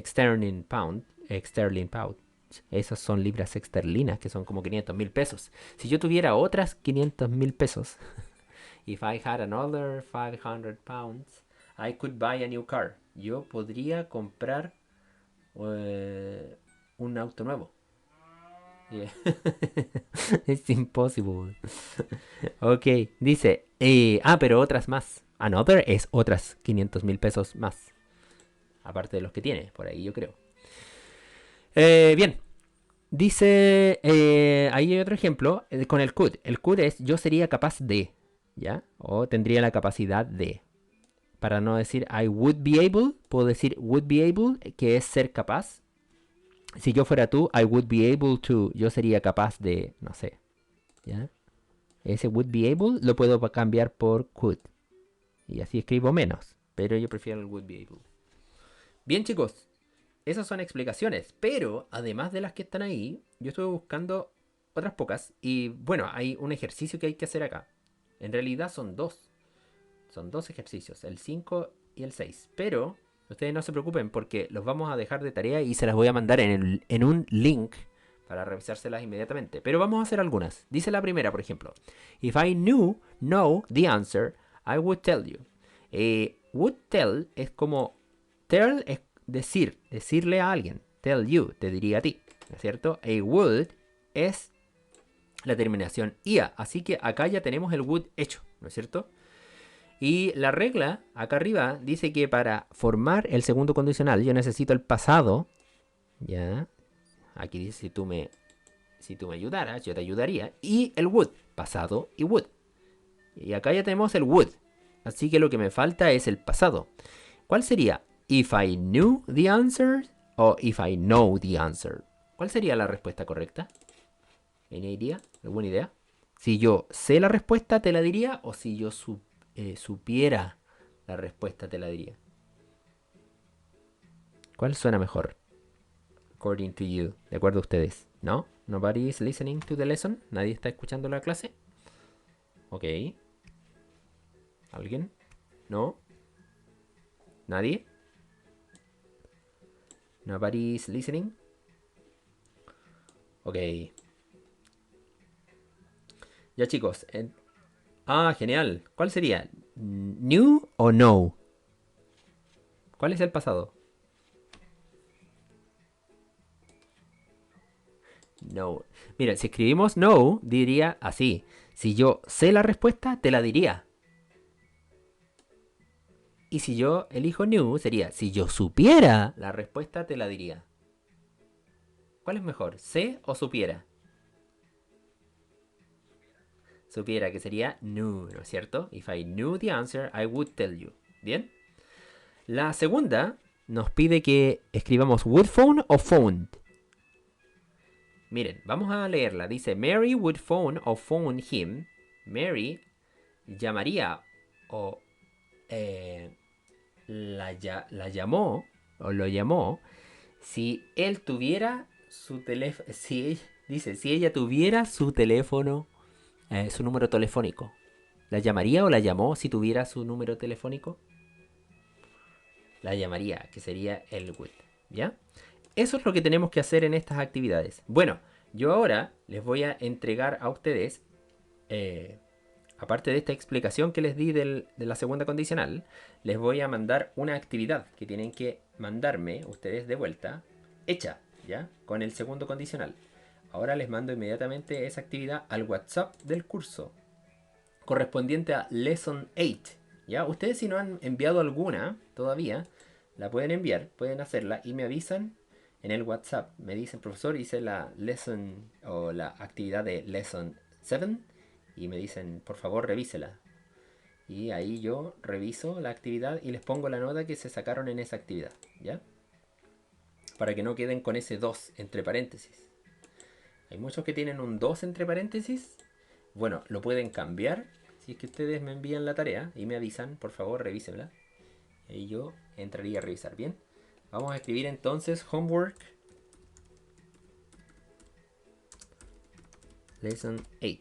sterling pound, esas son libras esterlinas, que son como 500,000 pesos. Si yo tuviera otras 500,000 pesos, if I had another 500 pounds, I could buy a new car. Yo podría comprar un auto nuevo. Yeah. It's impossible. Ok, dice, pero otras más. Another es otras 500,000 pesos más. Aparte de los que tiene, por ahí yo creo. Bien. Dice, ahí hay otro ejemplo con el could. El could es yo sería capaz de, ¿ya? O tendría la capacidad de. Para no decir I would be able, puedo decir would be able, que es ser capaz. Si yo fuera tú, I would be able to, yo sería capaz de, no sé, ¿ya? Ese would be able lo puedo cambiar por could. Y así escribo menos, pero yo prefiero el would be able. Bien, chicos. Esas son explicaciones, pero además de las que están ahí, yo estuve buscando otras pocas y bueno, hay un ejercicio que hay que hacer acá. En realidad son dos ejercicios, el 5 y el 6, pero Ustedes no se preocupen porque los vamos a dejar de tarea y se las voy a mandar en un link para revisárselas inmediatamente. Pero vamos a hacer algunas. Dice la primera, por ejemplo. If I know the answer, I would tell you. Would tell es como... Tell es decir, decirle a alguien. Tell you, te diría a ti. ¿No es cierto? A would es la terminación ia. Así que acá ya tenemos el would hecho. ¿No es cierto? Y la regla, acá arriba, dice que para formar el segundo condicional yo necesito el pasado. Ya. Aquí dice si tú me ayudaras, yo te ayudaría. Y el would, pasado y would. Y acá ya tenemos el would. Así que lo que me falta es el pasado. ¿Cuál sería? If I knew the answer o if I know the answer. ¿Cuál sería la respuesta correcta? ¿Any idea? ¿Alguna idea? Si yo sé la respuesta, te la diría. O si yo supiera la respuesta, te la diría. ¿Cuál suena mejor? According to you. De acuerdo a ustedes. ¿No? Nobody is listening to the lesson. ¿Nadie está escuchando la clase? Ok. ¿Alguien? ¿No? ¿Nadie? Nobody is listening. Ok. Ya chicos. Genial. ¿Cuál sería? ¿New o no? ¿Cuál es el pasado? No. Mira, si escribimos no, diría así. Si yo sé la respuesta, te la diría. Y si yo elijo new, sería, si yo supiera la respuesta, te la diría. ¿Cuál es mejor? ¿Sé o supiera? Supiera, que sería knew, ¿no es cierto? If I knew the answer, I would tell you. ¿Bien? La segunda nos pide que escribamos would phone o phoned. Miren, vamos a leerla. Dice, Mary would phone or phone him. Mary llamaría o la llamó o lo llamó si él tuviera su teléfono. Dice, si ella tuviera su teléfono, su número telefónico. ¿La llamaría o la llamó si tuviera su número telefónico? La llamaría, que sería el would. ¿Ya? Eso es lo que tenemos que hacer en estas actividades. Bueno, yo ahora les voy a entregar a ustedes, aparte de esta explicación que les di de la segunda condicional, les voy a mandar una actividad que tienen que mandarme ustedes de vuelta, hecha, ¿ya? Con el segundo condicional. Ahora les mando inmediatamente esa actividad al WhatsApp del curso, correspondiente a Lesson 8. ¿Ya? Ustedes si no han enviado alguna todavía, la pueden enviar, pueden hacerla y me avisan en el WhatsApp. Me dicen, profesor, hice la lesson o la actividad de Lesson 7 y me dicen, por favor, revísela. Y ahí yo reviso la actividad y les pongo la nota que se sacaron en esa actividad, ¿ya? Para que no queden con ese 2 entre paréntesis. Hay muchos que tienen un 2 entre paréntesis. Bueno, lo pueden cambiar. Si es que ustedes me envían la tarea y me avisan, por favor, revísenla. Y yo entraría a revisar. Bien. Vamos a escribir entonces homework. Lesson 8.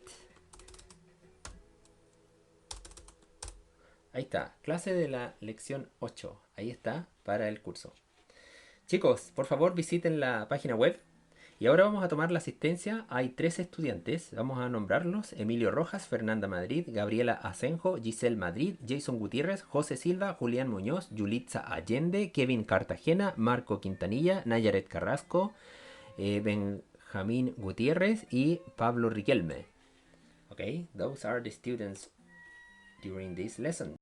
Ahí está. Clase de la lección 8. Ahí está para el curso. Chicos, por favor visiten la página web. Y ahora vamos a tomar la asistencia. Hay 3 estudiantes. Vamos a nombrarlos. Emilio Rojas, Fernanda Madrid, Gabriela Asenjo, Giselle Madrid, Jason Gutiérrez, José Silva, Julián Muñoz, Yulitza Allende, Kevin Cartagena, Marco Quintanilla, Nayaret Carrasco, Benjamín Gutiérrez y Pablo Riquelme. Okay, those are the students during this lesson.